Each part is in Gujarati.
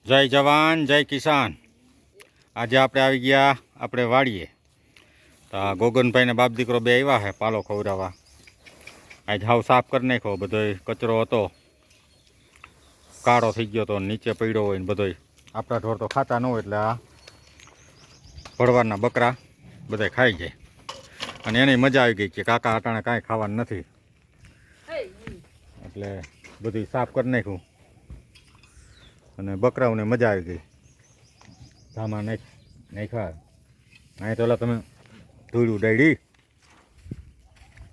જય જવાન જય કિસાન। આજે આપણે આવી ગયા આપણે વાડીએ તો આ ગોગનભાઈને બાપ દીકરો બે આવ્યા છે પાલો ખવડાવવા। આજ હાવ સાફ કરી નાખ્યો, બધો કચરો હતો, કાળો થઈ ગયો તો નીચે પડ્યો હોય ને બધોય। આપણા ઢોર તો ખાતા ન હોય એટલે આ ભરવાડના બકરા બધા ખાઈ જાય અને એની મજા આવી ગઈ કે કાકા અટાણે કાંઈ ખાવાનું નથી એટલે બધું સાફ કરી નાખ્યું અને બકરાઓને મજા આવી ગઈ। ધામા નાખ્યા અહીં તો તમે ધૂળું ડાયડી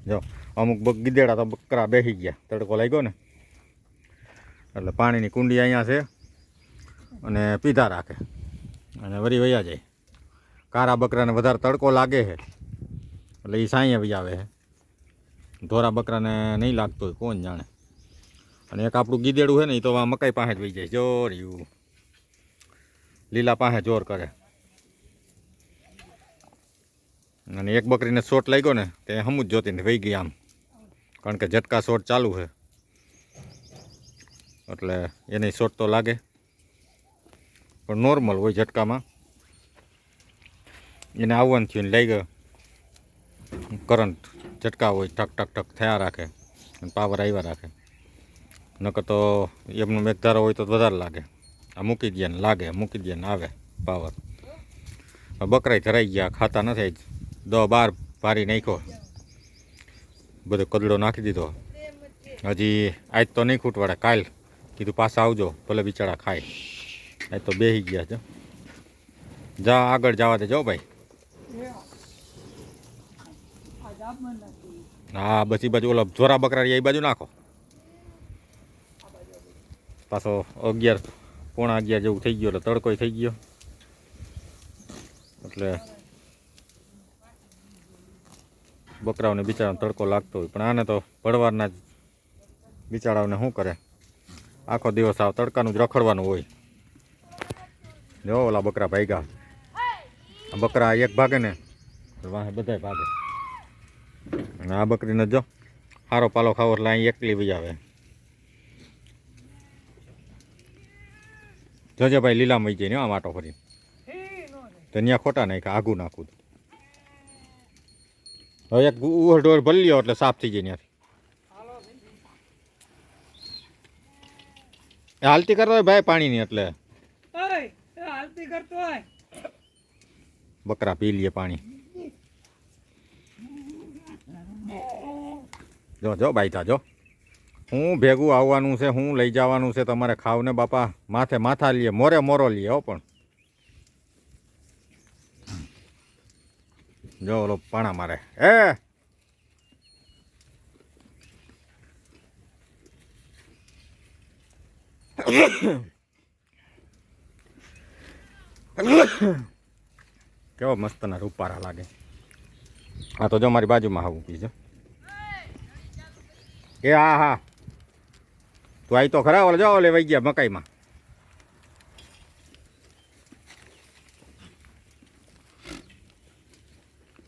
જો અમુક ગીદેડા તો બકરા બેસી ગયા, તડકો લાગ્યો ને એટલે પાણીની કુંડી અહીંયા છે અને પીધા રાખે અને વળી વયા જાય। કારા બકરાને વધારે તડકો લાગે છે એટલે એ સાંયે વહી આવે છે, ધોરા બકરાને નહીં લાગતો હોય કોણ જાણે। અને એક આપણું ગીદેડું છે ને એ તો મકાઈ પાસે જ વહી જાય, જોર એવું લીલા પાસે જોર કરે। અને એક બકરીને શોટ લાગ્યો ને તે હમું જ જોતી ને વહી ગઈ આમ, કારણ કે ઝટકા શોટ ચાલુ છે એટલે એને શોટ તો લાગે પણ નોર્મલ હોય, ઝટકામાં એને આવવાનું થયું ને લઈ ગયો કરંટ ઝટકા હોય, ઠક ઠક ઠક થયા રાખે અને પાવર આવ્યા રાખે। નકર તો એમનો મેઘધારો હોય તો વધારે લાગે, આ મૂકી દે ને લાગે, મૂકી દે ને આવે પાવર। બકરાય ધરાઈ ગયા, ખાતા નથી, 10-12 ભારી નાખ્યો, બધો કદડો નાખી દીધો। હજી આજ તો નહીં ખૂટવાડે, કાલ કીધું પાછા આવજો ભલે બિચારા ખાય, આજ તો બેસી ગયા છે। જા આગળ જવા દેજો ભાઈ। હા બધી બાજુ ઓલા જોરા બકરા એ બાજુ નાખો, પાછો 11-11 જેવું થઈ ગયો એટલે તડકો થઈ ગયો એટલે બકરાઓને બિચારાને તડકો લાગતો હોય, પણ આને તો ભરવાડના જ બિચારાઓને શું કરે, આખો દિવસ આવ તડકાનું જ રખડવાનું હોય। જો ઓલા બકરા ભાગ્યા, બકરા એક ભાગે ને વાહે બધાય ભાગે અને આ બકરીને જો સારો પાલો ખાવો એટલે અહીં એકલી બી આવે। જોજે ભાઈ લીલા મઈ જાય ને આમ આટો ફરી તો ત્યાં ખોટા નાખ્યા, આઘું નાખું હવે એક ઉહર ડોર ભરી લ્યો એટલે સાફ થઈ જાય ત્યાંથી। હાલતી કરતો હોય ભાઈ પાણીની એટલે બકરા પી લે પાણી। જો જો બાઈતા જો હું ભેગું આવવાનું છે, હું લઈ જવાનું છે તમારે, ખાવ ને બાપા, માથે માથા લઈએ, મોરે મોરો લઈએ હો। પણ જો ઓલો પાણા મારે કેવો મસ્તના રૂપારા લાગે। હા તો જો મારી બાજુમાં આવું પીજો એ હા હા તું આવી તો ખરા, ઓલે જાઓ લેવાઈ ગયા મકાઈમાં।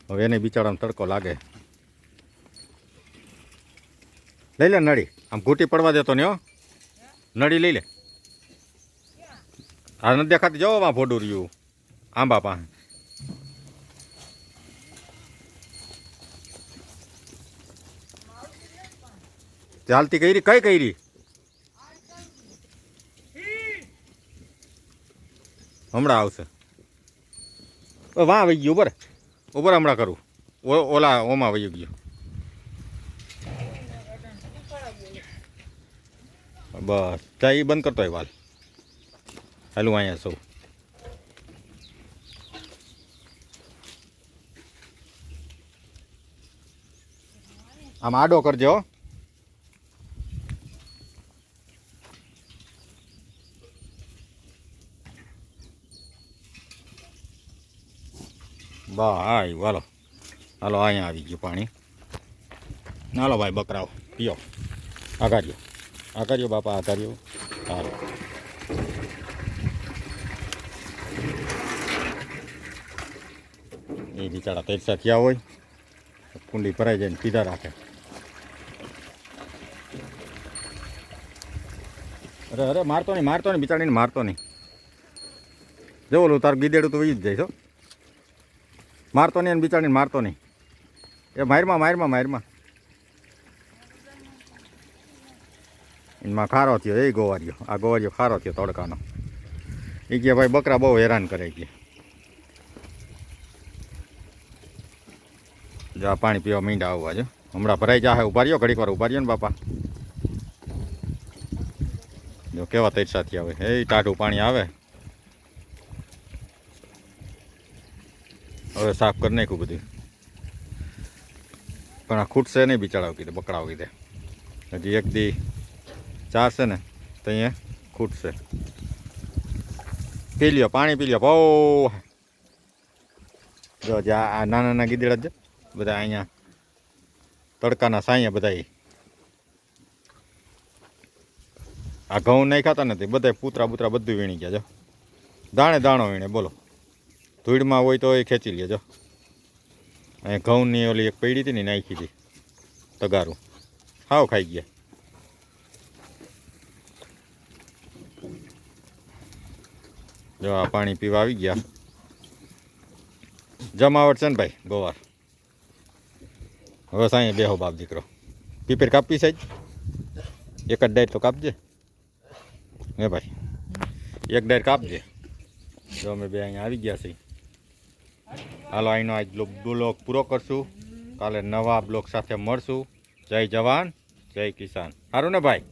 હવે એને બિચારાને તડકો લાગે, લઈ લે નળી, આમ ઘૂંટી પડવા દેતો ને હો, નળી લઈ લે। આ નથી દેખાતી, જાઓ માં ભોડું રહ્યું આંબા પાસે, ચાલતી કરી કઈ કરી હમણાં આવશે, વાં વહી ગયું ઉબર ઉબર, હમણાં કરું ઓલા ઓમાં વહી ગયો બસ ત્યાં એ બંધ કરતો હોય વાલ। હાલું અહીંયા સૌ આમ આડો કરજો હો। ભાઈ વાલો હાલો અહીંયા આવી ગયું પાણી, હાલો ભાઈ બકરાઓ પીઓ, આગાર્યો બાપા આગાર્યો હાલો। એ બિચારા તરસા થયા હોય, કુંડી ભરાઈ જાય ને પીધા રાખે। અરે અરે મારતો નહીં બિચારીને મારતો નહીં। જો ઓલું તારું ગીદેડું તો વહી જ જાય છો. મારતો નહીં, એને બિચારીને મારતો નહીં. એ મારમાં એમાં ખારો થયો. એ ગોવારીઓ, આ ગોવારીઓ ખારો થયો તડકાનો. એ કે ભાઈ બકરા બહુ હેરાન કરે કે. જો આ પાણી પીવા મીંડા આવવા જો. હમણાં ભરાઈ જાય. ઉભા રહ્યો ઘડીક વાર, ઉભા રહ્યો ને બાપા. જો કેવા તરસાથી આવે. એ ટાઢું પાણી આવે. હવે સાફ કરી નાખ્યું બધું. પણ આ ખૂટશે નહીં બિચારાવ કીધે, બકરાઓ કીધે. હજી એક દી ચારશે ને તો અહીંયા ખૂટશે. પી લ્યો, પાણી પી લ્યો. બહુ જો જ્યાં આ નાના નાના ગીદડા જ બધા અહીંયા તડકાના સાયા બધા. આ ઘઉં નહીં ખાતા નથી બધા, પૂતરા બૂતરા બધું વીણી ગયા. જો દાણે દાણો વીણે બોલો. ધૂળમાં હોય તો એ ખેંચી લે. જો અહીંયા ઘઉંની ઓલી એક પડી હતી ને નાખી હતી તગારું, હાવ ખાઈ ગયા. જો આ પાણી પીવા આવી ગયા. જમાવટ છે ને ભાઈ ગોવાર. હવે સાંઈ બેહો બાપ દીકરો. પીપેર કાપી સાહેબ, એક જ ડાયર તો કાપજે હે ભાઈ, એક ડાયર કાપજે. જો અમે બે અહીંયા આવી ગયા છીએ. હાલો અહીંનો આજ બ્લોગ પૂરો કરશું. કાલે નવા બ્લોગ સાથે મળશું. જય જવાન જય કિસાન. સારું ને ભાઈ?